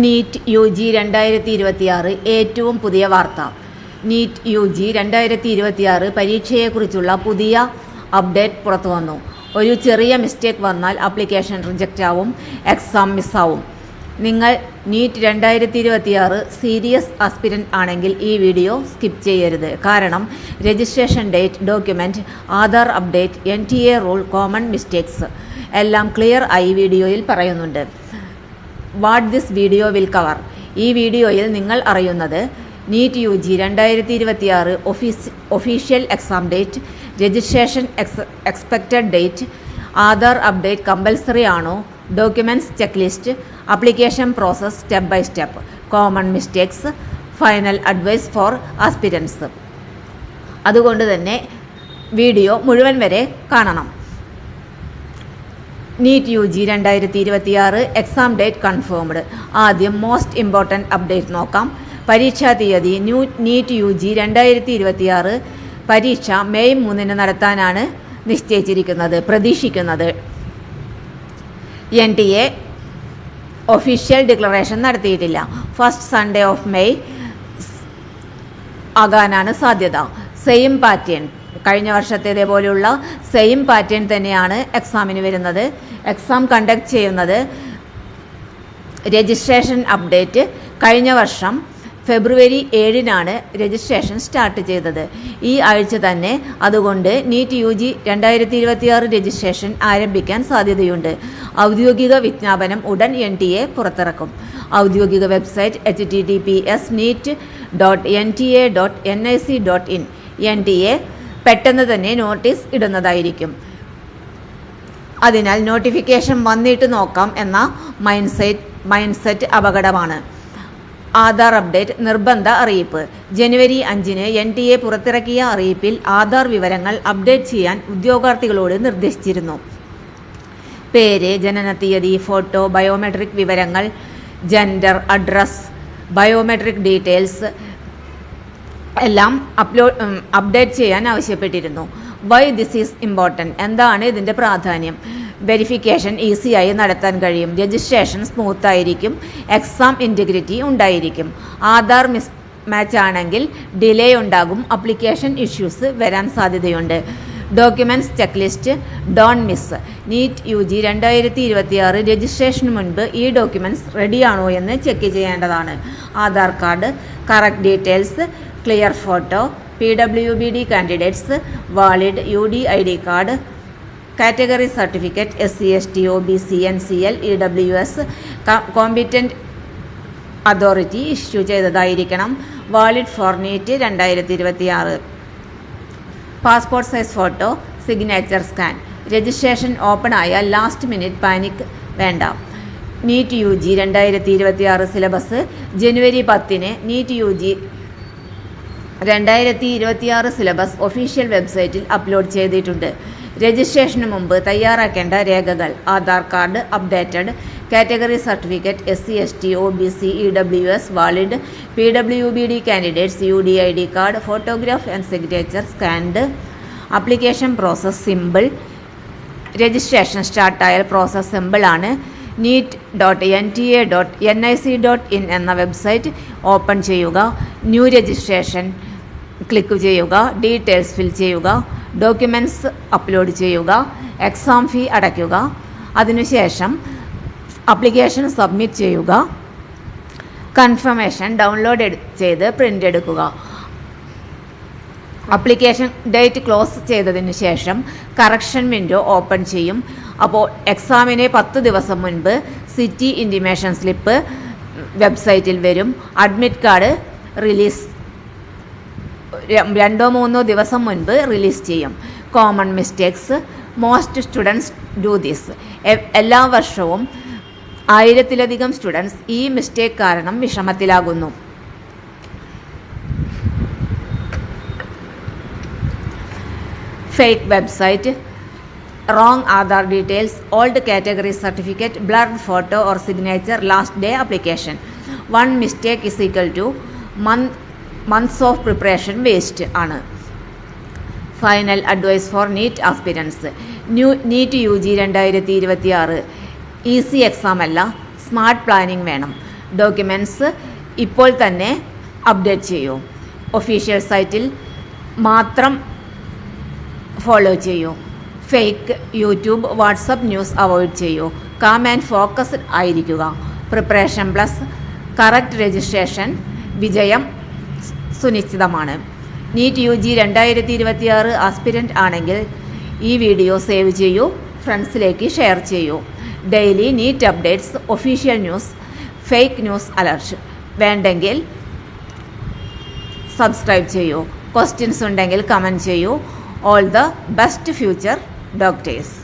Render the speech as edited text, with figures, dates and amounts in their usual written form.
NEET U G 2026 ഏറ്റവും പുതിയ വാർത്ത. നീറ്റ് യു ജി 2026 പരീക്ഷയെക്കുറിച്ചുള്ള പുതിയ അപ്ഡേറ്റ് പുറത്തുവന്നു. ഒരു ചെറിയ മിസ്റ്റേക്ക് വന്നാൽ ആപ്ലിക്കേഷൻ റിജക്റ്റ് ആവും, എക്സാം മിസ്സാവും. നിങ്ങൾ നീറ്റ് 2026 സീരിയസ് ആസ്പിരന്റ് ആണെങ്കിൽ ഈ വീഡിയോ സ്കിപ്പ് ചെയ്യരുത്. കാരണം registration date, document, Aadhaar update, NTA rule, common mistakes എല്ലാം ക്ലിയർ ആയി വീഡിയോയിൽ പറയുന്നുണ്ട്. What this video will cover. ഈ വീഡിയോയിൽ നിങ്ങൾ അറിയുന്നത് NEET U G 2026 official exam date, registration expected date, Aadhaar update compulsory ആണോ, documents check list, application process step by step, common mistakes, final advice for aspirants. അതുകൊണ്ട് തന്നെ വീഡിയോ മുഴുവൻ വരെ കാണണം. NEET U G 2026 exam date confirmed. ആദ്യം most important update നോക്കാം. പരീക്ഷാ തീയതി. നീറ്റ് യു ജി 2026 പരീക്ഷ മെയ് 3 നടത്താനാണ് നിശ്ചയിച്ചിരിക്കുന്നത്. പ്രതീക്ഷിക്കുന്നത് NTA ഒഫീഷ്യൽ ഡിക്ലറേഷൻ നടത്തിയിട്ടില്ല. ഫസ്റ്റ് സൺഡേ ഓഫ് മെയ് ആകാനാണ് സാധ്യത. സെയിം പാറ്റേൺ, കഴിഞ്ഞ വർഷത്തേതേപോലെയുള്ള സെയിം പാറ്റേൺ തന്നെയാണ് എക്സാമിന് വരുന്നത്. എക്സാം കണ്ടക്ട് ചെയ്യുന്നത് രജിസ്ട്രേഷൻ അപ്ഡേറ്റ് കഴിഞ്ഞ വർഷം ഫെബ്രുവരി 7 രജിസ്ട്രേഷൻ സ്റ്റാർട്ട് ചെയ്തത്, ഈ ആഴ്ച തന്നെ. അതുകൊണ്ട് നീറ്റ് യു ജി 2026 രജിസ്ട്രേഷൻ ആരംഭിക്കാൻ സാധ്യതയുണ്ട്. ഔദ്യോഗിക വിജ്ഞാപനം ഉടൻ NTA പുറത്തിറക്കും. ഔദ്യോഗിക വെബ്സൈറ്റ് https://neet.nta.nic.in. NTA പെട്ടെന്ന് തന്നെ നോട്ടീസ് ഇടുന്നതായിരിക്കും. അതിനാൽ നോട്ടിഫിക്കേഷൻ വന്നിട്ട് നോക്കാം എന്ന മൈൻഡ് സെറ്റ് അപകടമാണ്. ആധാർ അപ്ഡേറ്റ് നിർബന്ധ അറിയിപ്പ്. ജനുവരി 5 NTA പുറത്തിറക്കിയ അറിയിപ്പിൽ ആധാർ വിവരങ്ങൾ അപ്ഡേറ്റ് ചെയ്യാൻ ഉദ്യോഗാർത്ഥികളോട് നിർദ്ദേശിച്ചിരുന്നു. പേര്, ജനനത്തീയതി, ഫോട്ടോ, ബയോമെട്രിക് വിവരങ്ങൾ, ജെൻഡർ, അഡ്രസ്, ബയോമെട്രിക് ഡീറ്റെയിൽസ് എല്ലാം അപ്ഡേറ്റ് ചെയ്യാൻ ആവശ്യപ്പെട്ടിരുന്നു. Why this is important. എന്താണ് ഇതിൻ്റെ പ്രാധാന്യം? വെരിഫിക്കേഷൻ ഈസിയായി നടത്താൻ കഴിയും. രജിസ്ട്രേഷൻ സ്മൂത്ത് ആയിരിക്കും. എക്സാം ഇൻറ്റഗ്രിറ്റി ഉണ്ടായിരിക്കും. ആധാർ മിസ് മാച്ച് ആണെങ്കിൽ ഡിലേ ഉണ്ടാകും. ആപ്ലിക്കേഷൻ ഇഷ്യൂസ് വരാൻ സാധ്യതയുണ്ട്. Documents check list don't miss. NEET U G 2026 രജിസ്ട്രേഷന് മുൻപ് ഈ ഡോക്യുമെന്റ്സ് റെഡിയാണോ എന്ന് ചെക്ക് ചെയ്യേണ്ടതാണ്. Aadhaar card, correct details, clear photo, PWBD candidates, valid UDID card, category certificate, SC ST OBC NCL EWS competent authority issue ചെയ്തതായിരിക്കണം. Valid for NEET 2026. Passport size photo, signature scan. Registration open ആയാൽ last minute panic വേണ്ട. NEET U G 2026 syllabus ജനുവരി 10 NEET U G 2026 syllabus official വെബ്സൈറ്റിൽ upload ചെയ്തിട്ടുണ്ട്. രജിസ്ട്രേഷന് മുമ്പ് തയ്യാറാക്കേണ്ട രേഖകൾ: Aadhaar card updated, category certificate, SC ST OBC EWS valid, PWBD candidates UDID card, photograph and signature scanned. Application process simple. Registration സ്റ്റാർട്ടായാൽ process simple ആണ്. neet.nta.nic.in എന്ന website open ചെയ്യുക. New registration click ചെയ്യുക. ഡീറ്റെയിൽസ് ഫിൽ ചെയ്യുക. ഡോക്യുമെന്റ്സ് അപ്ലോഡ് ചെയ്യുക. Exam fee അടയ്ക്കുക. അതിനുശേഷം application submit ചെയ്യുക. Confirmation download ചെയ്ത് പ്രിൻ്റ് എടുക്കുക. ആപ്ലിക്കേഷൻ ഡേറ്റ് ക്ലോസ് ചെയ്തതിന് ശേഷം കറക്ഷൻ വിൻഡോ ഓപ്പൺ ചെയ്യും. അപ്പോൾ എക്സാമിന് 10 ദിവസം മുൻപ് സിറ്റി ഇൻറ്റിമേഷൻ സ്ലിപ്പ് വെബ്സൈറ്റിൽ വരും. അഡ്മിറ്റ് കാർഡ് റിലീസ് 2-3 ദിവസം മുൻപ് റിലീസ് ചെയ്യും. Common mistakes. Most students do this. എല്ലാ വർഷവും 1000-ലധികം സ്റ്റുഡൻസ് ഈ മിസ്റ്റേക്ക് കാരണം വിഷമത്തിലാകുന്നു. Fake website, wrong Aadhaar details, old category certificate, blurred photo or signature, last day application. One mistake is equal to months of preparation waste ആണ്. Final advice for NEET aspirants. NEET U G 2026 easy exam അല്ല, smart planning വേണം. Documents ഇപ്പോൾ തന്നെ update ചെയ്യൂ. Official സൈറ്റിൽ മാത്രം follow ചെയ്യൂ. Fake YouTube, WhatsApp news avoid ചെയ്യൂ. കാം ആൻഡ് ഫോക്കസ്ഡ് ആയിരിക്കുക. പ്രിപ്പറേഷൻ പ്ലസ് കറക്റ്റ് രജിസ്ട്രേഷൻ വിജയം സുനിശ്ചിതമാണ്. നീറ്റ് UG 2026 ആസ്പിരൻ്റ് ആണെങ്കിൽ ഈ വീഡിയോ സേവ് ചെയ്യൂ, ഫ്രണ്ട്സിലേക്ക് ഷെയർ ചെയ്യൂ. Daily NEET updates, official news, fake news alert വേണ്ടെങ്കിൽ സബ്സ്ക്രൈബ് ചെയ്യൂ. ക്വസ്റ്റ്യൻസ് ഉണ്ടെങ്കിൽ കമൻറ്റ് ചെയ്യൂ. All the best future doctors.